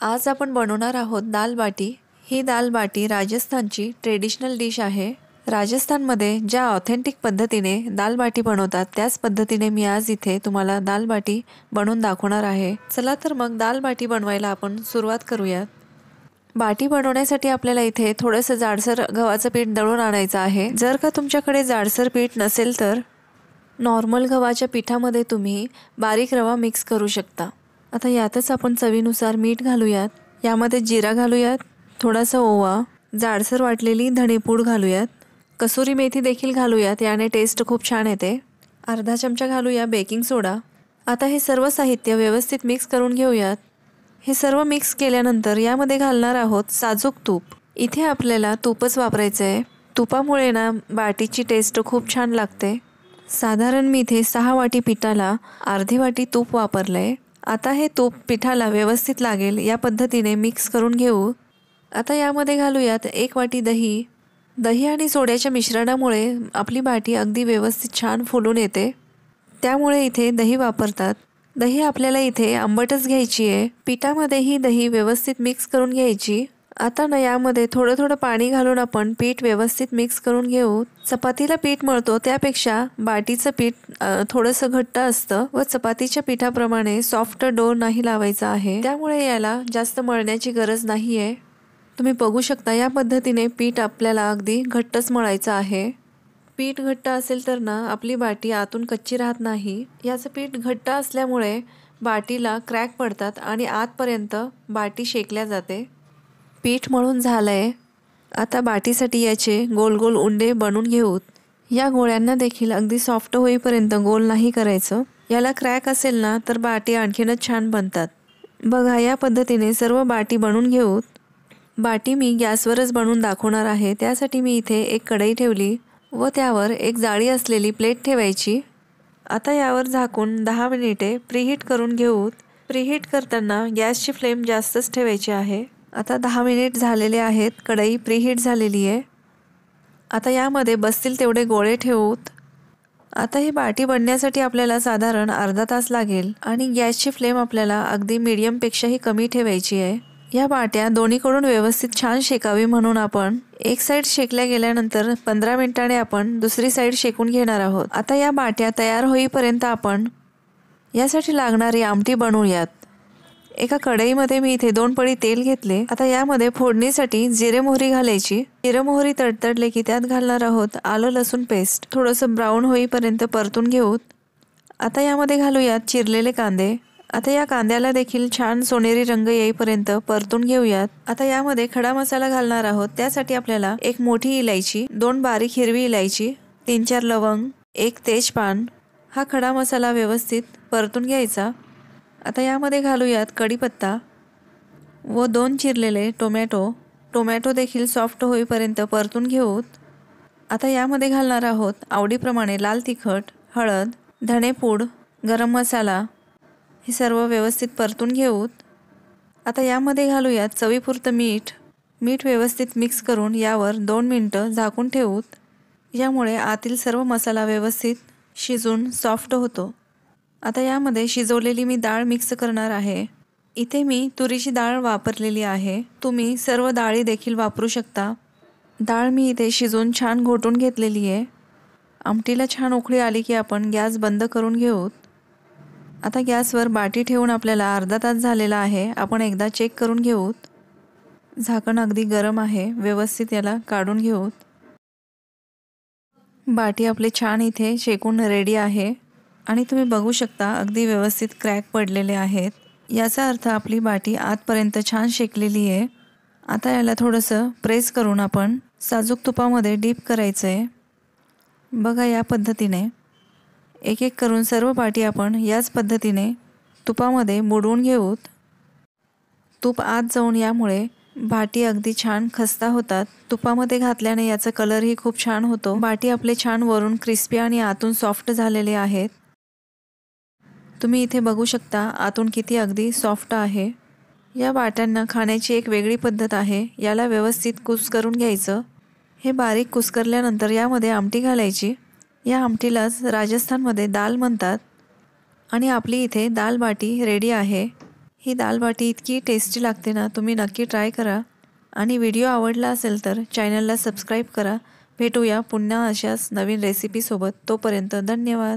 आज आपण बनवणार आहोत दाल बाटी। ही दाल बाटी राजस्थानची ट्रेडिशनल डिश आहे। राजस्थानमध्ये ज्या ऑथेंटिक पद्धतीने दाल बाटी बनवतात त्याच पद्धतीने मी आज इथे तुम्हाला दाल बाटी बनवून दाखवणार आहे। चला तर मग दाल बाटी बनवायला आपण सुरुवात करूयात। बाटी बनवण्यासाठी आपल्याला इथे थोडंसं जाडसर गव्हाचं पीठ दळून आणायचं आहे। जर का तुमच्याकडे जाडसर पीठ नसेल तर नॉर्मल गव्हाच्या पिठामध्ये तुम्ही बारीक रवा मिक्स करू शकता। आता यातच आपण चवीनुसार मीठ घालूयात, यामध्ये जिरा घालूयात, थोडासा ओवा, जाडसर वाटलेली धणेपूड घालूयात, कसुरी मेथी देखील घालूयात, याने टेस्ट खूप छान येते। अर्धा चमचा घालूया बेकिंग सोडा। आता हे सर्व साहित्य व्यवस्थित मिक्स करून घेऊयात। हे सर्व मिक्स केल्यानंतर यामध्ये घालणार आहोत साजूक तूप। इथे आपल्याला तूपच वापरायचं आहे। तुपामुळे ना बाटीची टेस्ट खूप छान लागते। साधारण मी इथे 6 वाटी पिठाला अर्धी वाटी तूप वापरलंय। आता हे तूप पिठाला व्यवस्थित लागेल या पद्धतीने मिक्स करून घेऊ। आता यामध्ये घालूयात 1 वाटी दही। दही आणि सोड्याच्या मिश्रणामुळे आपली बाटी अगदी व्यवस्थित छान फुलून येते, त्यामुळे इथे दही वापरतात। दही आपल्याला इथे आंबटच घ्यायची आहे। पिठामध्ये ही दही व्यवस्थित मिक्स करून घ्यायची। आता ना यामध्ये थोडं पाणी घालून आपण पीठ व्यवस्थित मिक्स करून घेऊ। चपातीला पीठ मळतो त्यापेक्षा बाटीचं पीठ थोडंसं घट्ट असतं व चपातीच्या पिठाप्रमाणे सॉफ्ट डो नाही लावायचा आहे, त्यामुळे याला जास्त मळण्याची गरज नाहीये। तुम्ही बघू शकता या पद्धतीने पीठ आपल्याला अगदी घट्टच मळायचं आहे। पीठ घट्ट असेल तर ना आपली बाटी आतून कच्ची राहत नाही। याचं पीठ घट्ट असल्यामुळे बाटीला क्रॅक पडतात आणि आतपर्यंत बाटी शेकल्या जाते। पीठ मळून झालंय। आता बाटीसाठी याचे गोल गोल उंडे बनवून घेऊत। या गोळ्यांना देखील अगदी सॉफ्ट होईपर्यंत गोल नाही करायचं। याला क्रॅक असेल ना तर बाटी आणखीनच छान बनतात। बघा या पद्धतीने सर्व बाटी बनवून घेऊत। बाटी मी गॅसवरच बनवून दाखवणार आहे, त्यासाठी मी इथे एक कढई ठेवली व त्यावर एक जाळी असलेली प्लेट ठेवायची। आता यावर झाकून 10 मिनिटे प्रीहीट करून घेऊत। प्रीहीट करताना गॅसची फ्लेम जास्तच ठेवायची आहे। आता 10 मिनिट झालेले आहेत, कढई प्रीहीट झालेली आहे। आता यामध्ये बसतील तेवढे गोळे ठेवूत। आता ही बाटी बनण्यासाठी आपल्याला साधारण अर्धा तास लागेल आणि गॅसची फ्लेम आपल्याला अगदी मीडियमपेक्षाही कमी ठेवायची आहे। या बाट्या दोन्हीकडून व्यवस्थित छान शेकावी म्हणून आपण एक साईड शेकल्या गेल्यानंतर 15 मिनिटांनी आपण दुसरी साईड शेकून घेणार आहोत। आता या बाट्या तयार होईपर्यंत आपण यासाठी लागणारी आमटी बनवूयात। एका कढईमध्ये मी इथे 2 पळी तेल घेतले। आता यामध्ये फोडणीसाठी जिरे मोहरी घालायची। जिरे मोहरी तडतडले की त्यात घालणार आहोत आलं लसूण पेस्ट। थोडंसं ब्राऊन होईपर्यंत परतून घेऊत। आता यामध्ये घालूयात चिरलेले कांदे। आता या कांद्याला देखील छान सोनेरी रंग येईपर्यंत परतून घेऊयात। आता यामध्ये खडा मसाला घालणार आहोत, त्यासाठी आपल्याला 1 मोठी इलायची, 2 बारीक हिरवी इलायची, 3-4 लवंग, 1 तेजपान, हा खडा मसाला व्यवस्थित परतून घ्यायचा। आता यामध्ये घालूयात कढीपत्ता व 2 चिरलेले टोमॅटो। टोमॅटो देखील सॉफ्ट होईपर्यंत परतून घेऊत। आता यामध्ये घालणार आहोत आवडीप्रमाणे लाल तिखट, हळद, धणेपूड, गरम मसाला, हे सर्व व्यवस्थित परतून घेऊत। आता यामध्ये घालूयात चवीपुरतं मीठ। मीठ व्यवस्थित मिक्स करून यावर 2 मिनिटं झाकून ठेवूत। यामुळे आतील सर्व मसाला व्यवस्थित शिजून सॉफ्ट होतो। आता यामध्ये शिजवलेली मी डाळ मिक्स करणार आहे। इथे मी तुरीची डाळ वापरलेली आहे, तुम्ही सर्व डाळी देखील वापरू शकता। डाळ मी इथे शिजवून छान घोटून घेतलेली आहे। आमटीला छान उकळी आली की आपण गॅस बंद करून घेऊत। आता गॅसवर बाटी ठेवून आपल्याला अर्धा तास झालेला आहे, आपण एकदा चेक करून घेऊत। झाकण अगदी गरम आहे, व्यवस्थित याला काढून घेऊत। बाटी आपले छान इथे शेकून रेडी आहे आणि तुम्ही बघू शकता अगदी व्यवस्थित क्रॅक पडलेले आहेत। याचा अर्थ आपली बाटी आतपर्यंत छान शेकलेली आहे। आता याला थोडंसं प्रेस करून आपण साजूक तुपामध्ये डीप करायचं आहे। बघा या पद्धतीने एक एक करून सर्व बाटी आपण याच पद्धतीने तुपामध्ये बुडवून घेऊत। तूप आत जाऊन यामुळे बाटी अगदी छान खस्ता होतात। तुपामध्ये घातल्याने याचा कलरही खूप छान होतो। बाटी आपले छान वरून क्रिस्पी आणि आतून सॉफ्ट झालेले आहेत। तुम्ही इथे बघू शकता आतून किती अगदी सॉफ्ट आहे। या बाट्यांना खाण्याची एक वेगळी पद्धत आहे। याला व्यवस्थित कुस्करून घ्यायचं। हे बारीक कुस्करल्यानंतर यामध्ये आमटी घालायची। या आमटीलाच राजस्थानमध्ये दाल म्हणतात आणि आपली इथे दाल बाटी रेडी आहे। ही दाल बाटी इतकी टेस्टी लागते ना, तुम्ही नक्की ट्राय करा. आणि व्हिडिओ आवडला असेल तर चॅनलला सबस्क्राईब करा. भेटूया पुन्हा अशाच नवीन रेसिपीसोबत. तोपर्यंत धन्यवाद.